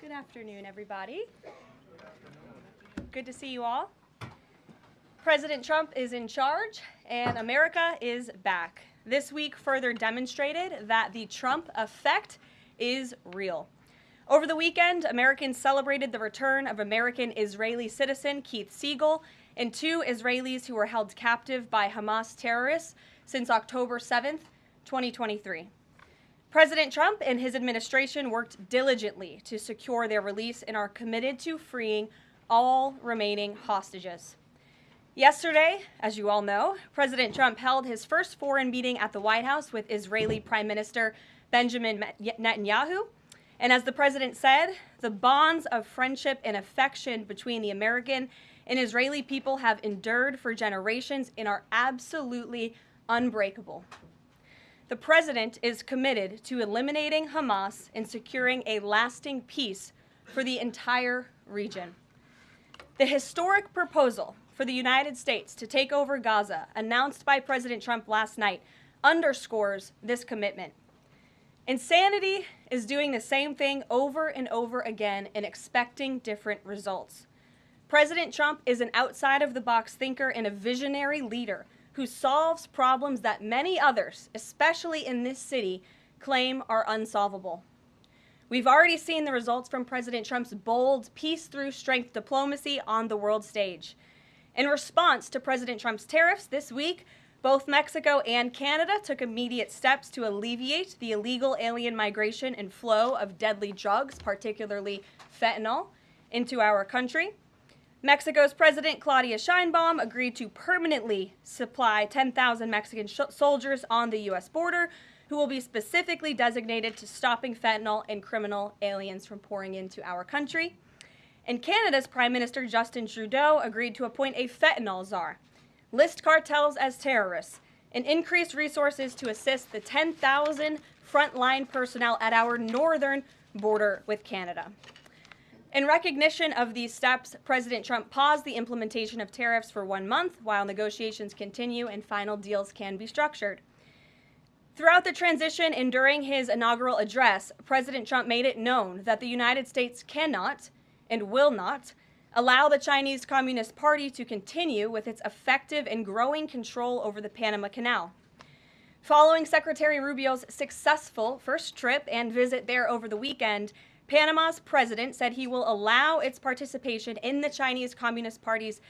Good afternoon, everybody. Good to see you all. President Trump is in charge, and America is back. This week further demonstrated that the Trump effect is real. Over the weekend, Americans celebrated the return of American-Israeli citizen Keith Siegel and two Israelis who were held captive by Hamas terrorists since October 7th, 2023. President Trump and his administration worked diligently to secure their release and are committed to freeing all remaining hostages. Yesterday, as you all know, President Trump held his first foreign meeting at the White House with Israeli Prime Minister Benjamin Netanyahu. And as the president said, the bonds of friendship and affection between the American and Israeli people have endured for generations and are absolutely unbreakable. The president is committed to eliminating Hamas and securing a lasting peace for the entire region. The historic proposal for the United States to take over Gaza, announced by President Trump last night, underscores this commitment. Insanity is doing the same thing over and over again and expecting different results. President Trump is an outside-of-the-box thinker and a visionary leader who solves problems that many others, especially in this city, claim are unsolvable. We've already seen the results from President Trump's bold peace-through-strength diplomacy on the world stage. In response to President Trump's tariffs this week, both Mexico and Canada took immediate steps to alleviate the illegal alien migration and flow of deadly drugs, particularly fentanyl, into our country. Mexico's President Claudia Sheinbaum agreed to permanently supply 10,000 Mexican soldiers on the U.S. border who will be specifically designated to stopping fentanyl and criminal aliens from pouring into our country. And Canada's Prime Minister Justin Trudeau agreed to appoint a fentanyl czar, list cartels as terrorists, and increase resources to assist the 10,000 frontline personnel at our northern border with Canada. In recognition of these steps, President Trump paused the implementation of tariffs for 1 month while negotiations continue and final deals can be structured. Throughout the transition and during his inaugural address, President Trump made it known that the United States cannot and will not allow the Chinese Communist Party to continue with its effective and growing control over the Panama Canal. Following Secretary Rubio's successful first trip and visit there over the weekend, Panama's president said he will allow its participation in the Chinese Communist Party's,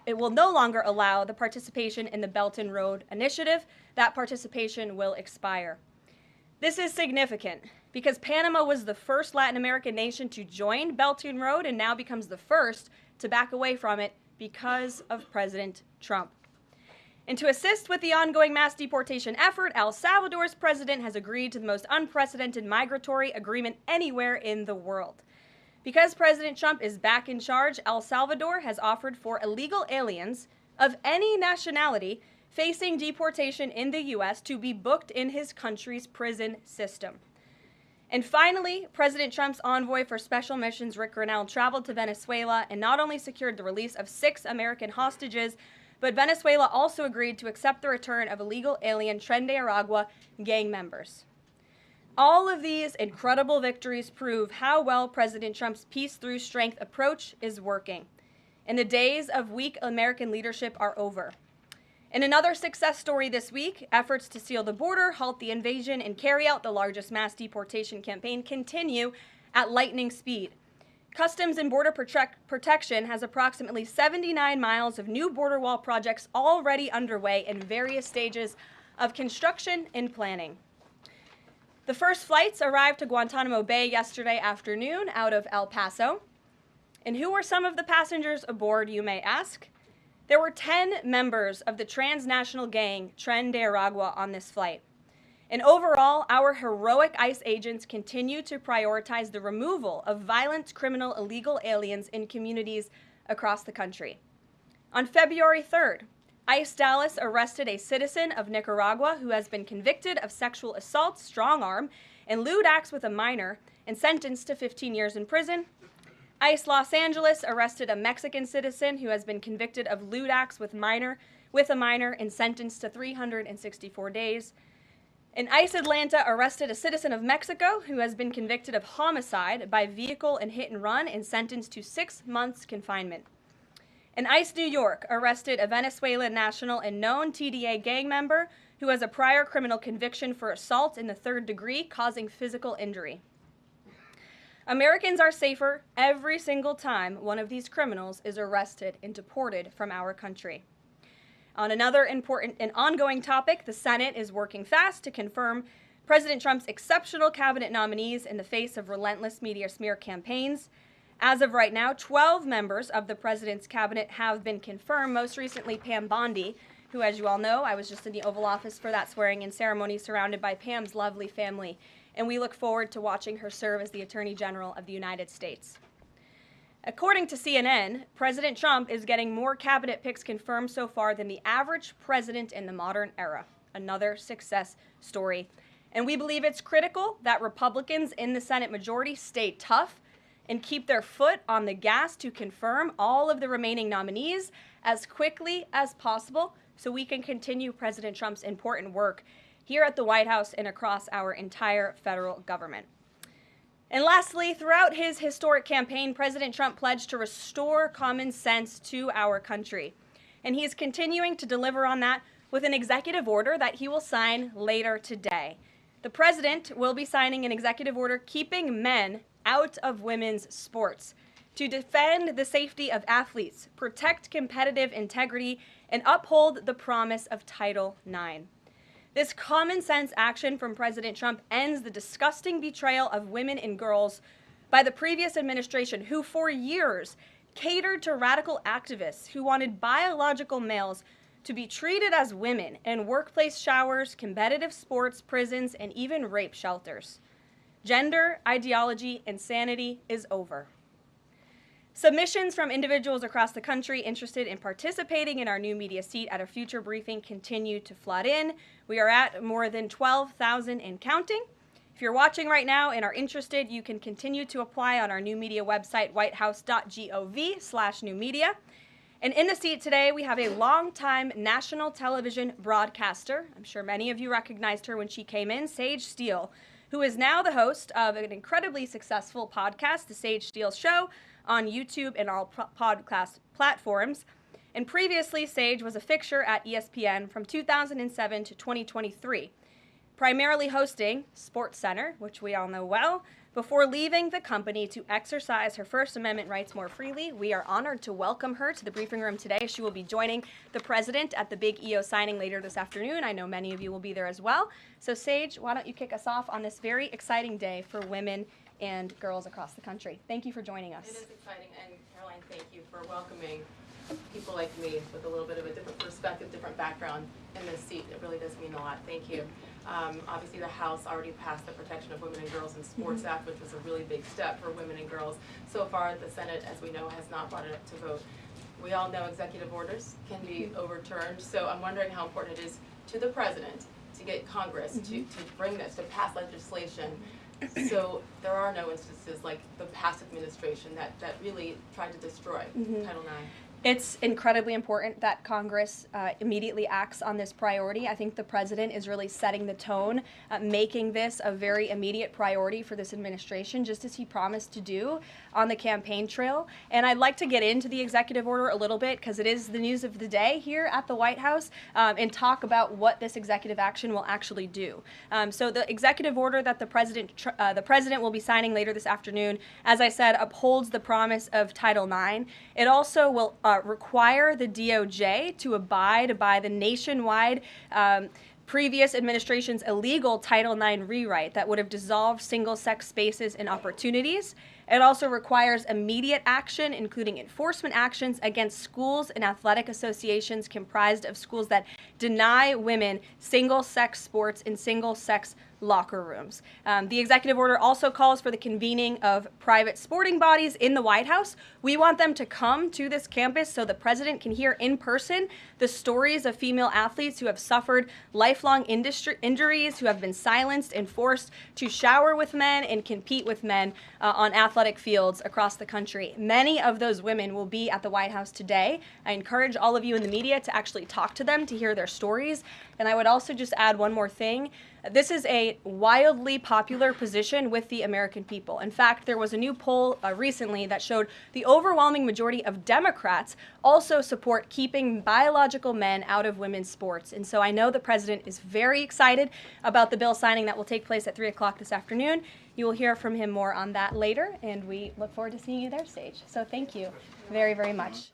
it will no longer allow the participation in the Belt and Road Initiative. That participation will expire. This is significant because Panama was the first Latin American nation to join Belt and Road and now becomes the first to back away from it because of President Trump. And to assist with the ongoing mass deportation effort, El Salvador's president has agreed to the most unprecedented migratory agreement anywhere in the world. Because President Trump is back in charge, El Salvador has offered for illegal aliens of any nationality facing deportation in the U.S. to be booked in his country's prison system. And finally, President Trump's envoy for special missions, Rick Grenell, traveled to Venezuela and not only secured the release of 6 American hostages, but Venezuela also agreed to accept the return of illegal alien Tren de Aragua gang members. All of these incredible victories prove how well President Trump's peace-through-strength approach is working. And the days of weak American leadership are over. In another success story this week, efforts to seal the border, halt the invasion, and carry out the largest mass deportation campaign continue at lightning speed. Customs and Border Protection has approximately 79 miles of new border wall projects already underway in various stages of construction and planning. The first flights arrived to Guantanamo Bay yesterday afternoon out of El Paso. And who were some of the passengers aboard, you may ask? There were 10 members of the transnational gang Tren de Aragua on this flight. And overall, our heroic ICE agents continue to prioritize the removal of violent criminal illegal aliens in communities across the country. On February 3rd, ICE Dallas arrested a citizen of Nicaragua who has been convicted of sexual assault, strong arm, and lewd acts with a minor and sentenced to 15 years in prison. ICE Los Angeles arrested a Mexican citizen who has been convicted of lewd acts with a minor and sentenced to 364 days. And ICE Atlanta arrested a citizen of Mexico who has been convicted of homicide by vehicle and hit and run and sentenced to 6 months confinement. And ICE New York arrested a Venezuelan national and known TDA gang member who has a prior criminal conviction for assault in the 3rd degree causing physical injury. Americans are safer every single time one of these criminals is arrested and deported from our country. On another important and ongoing topic, the Senate is working fast to confirm President Trump's exceptional cabinet nominees in the face of relentless media smear campaigns. As of right now, 12 members of the president's cabinet have been confirmed, most recently Pam Bondi, who, as you all know, I was just in the Oval Office for that swearing-in ceremony surrounded by Pam's lovely family, and we look forward to watching her serve as the Attorney General of the United States. According to CNN, President Trump is getting more cabinet picks confirmed so far than the average president in the modern era. Another success story. And we believe it's critical that Republicans in the Senate majority stay tough and keep their foot on the gas to confirm all of the remaining nominees as quickly as possible so we can continue President Trump's important work here at the White House and across our entire federal government. And lastly, throughout his historic campaign, President Trump pledged to restore common sense to our country. And he is continuing to deliver on that with an executive order that he will sign later today. The president will be signing an executive order keeping men out of women's sports to defend the safety of athletes, protect competitive integrity, and uphold the promise of Title IX. This common sense action from President Trump ends the disgusting betrayal of women and girls by the previous administration, who for years catered to radical activists who wanted biological males to be treated as women in workplace showers, competitive sports, prisons, and even rape shelters. Gender ideology insanity is over. Submissions from individuals across the country interested in participating in our new media seat at a future briefing continue to flood in. We are at more than 12,000 and counting. If you're watching right now and are interested, you can continue to apply on our new media website, whitehouse.gov/newmedia. And in the seat today, we have a longtime national television broadcaster. I'm sure many of you recognized her when she came in, Sage Steele, who is now the host of an incredibly successful podcast, The Sage Steele Show, on YouTube and all podcast platforms. And previously, Sage was a fixture at ESPN from 2007 to 2023, primarily hosting SportsCenter, which we all know well, before leaving the company to exercise her First Amendment rights more freely. We are honored to welcome her to the briefing room today. She will be joining the president at the big EO signing later this afternoon. I know many of you will be there as well. So Sage, why don't you kick us off on this very exciting day for women and girls across the country. Thank you for joining us. It is exciting, and Caroline, thank you for welcoming people like me with a little bit of a different perspective, different background in this seat. It really does mean a lot. Thank you. Obviously, the House already passed the Protection of Women and Girls in Sports Act, which was a really big step for women and girls. So far, the Senate, as we know, has not brought it up to vote. We all know executive orders can be overturned, so I'm wondering how important it is to the president to get Congress to bring this, to pass legislation. So there are no instances like the past administration that really tried to destroy Title IX. It's incredibly important that Congress immediately acts on this priority. I think the president is really setting the tone, making this a very immediate priority for this administration, just as he promised to do on the campaign trail. And I'd like to get into the executive order a little bit because it is the news of the day here at the White House, and talk about what this executive action will actually do. So the executive order that the president will be signing later this afternoon, as I said, upholds the promise of Title IX. It also will require the DOJ to abide by the nationwide previous administration's illegal Title IX rewrite that would have dissolved single-sex spaces and opportunities. It also requires immediate action, including enforcement actions against schools and athletic associations comprised of schools that deny women single-sex sports in single-sex locker rooms. The executive order also calls for the convening of private sporting bodies in the White House. We want them to come to this campus so the president can hear in person the stories of female athletes who have suffered lifelong injuries, who have been silenced and forced to shower with men and compete with men on athletic fields across the country. Many of those women will be at the White House today. I encourage all of you in the media to actually talk to them, to hear their stories. And I would also just add one more thing. This is a wildly popular position with the American people. In fact, there was a new poll recently that showed the overwhelming majority of Democrats also support keeping biological men out of women's sports. And so I know the president is very excited about the bill signing that will take place at 3 o'clock this afternoon. You will hear from him more on that later, and we look forward to seeing you there, Sage. So thank you very, very much.